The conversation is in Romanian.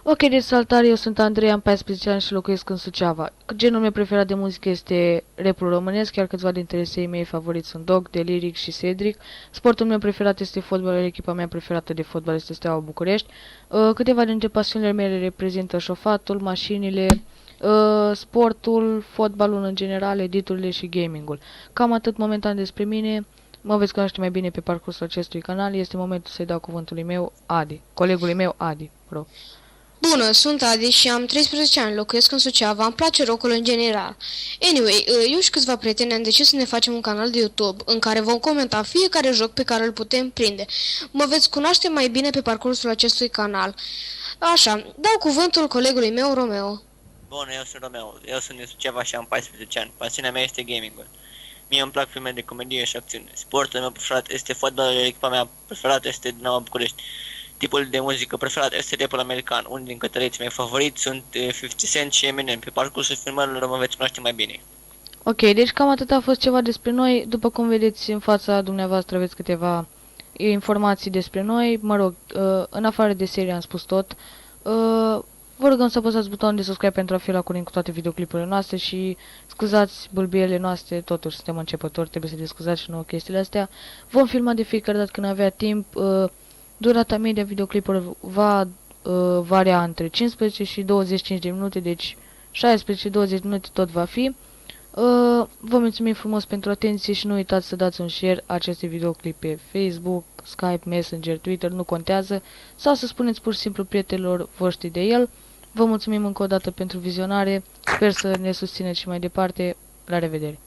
Ok, deci salutare, eu sunt Andrei, am 14 ani și locuiesc în Suceava. Genul meu preferat de muzică este rapul românesc, iar câțiva dintre esei mei favoriți sunt Dog, Deliric și Cedric. Sportul meu preferat este fotbalul, echipa mea preferată de fotbal este Steaua București. Câteva dintre pasiunile mele reprezintă șofatul, mașinile, sportul, fotbalul în general, editurile și gamingul. Cam atât momentan despre mine. Mă veți cunoaște mai bine pe parcursul acestui canal. Este momentul să-i dau cuvântului meu, Adi. Colegului meu, Adi. Bro. Bună, sunt Adi și am 13 ani, locuiesc în Suceava, îmi place rockul în general. Anyway, eu și câțiva prieteni am decis să ne facem un canal de YouTube în care vom comenta fiecare joc pe care îl putem prinde. Mă veți cunoaște mai bine pe parcursul acestui canal. Așa, dau cuvântul colegului meu, Romeo. Bună, eu sunt Romeo, eu sunt din Suceava și am 14 ani. Pasiunea mea este gamingul. Mie îmi plac filme de comedie și acțiune. Sportul meu preferat este fotbalul, echipa mea preferată este Dinamo București. Tipul de muzică preferat este rapul american. Unii din cântăreții mei favoriți sunt 50 Cent și Eminem. Pe parcursul filmărilor mă veți cunoaște mai bine. Ok, deci cam atât a fost ceva despre noi. După cum vedeți în fața dumneavoastră aveți câteva informații despre noi. Mă rog, în afară de serie am spus tot. Vă rugăm să apăsați butonul de subscribe pentru a fi la curent cu toate videoclipurile noastre și scuzați bâlbiele noastre, totuși suntem începători, trebuie să ne scuzați și nouă chestiile astea. Vom filma de fiecare dată când avea timp. Durata media videoclipurilor va varia între 15 și 25 de minute, deci 16-20 minute tot va fi. Vă mulțumim frumos pentru atenție și nu uitați să dați un share acestui videoclip pe Facebook, Skype, Messenger, Twitter, nu contează, sau să spuneți pur și simplu prietenilor voștri de el. Vă mulțumim încă o dată pentru vizionare, sper să ne susțineți și mai departe, la revedere!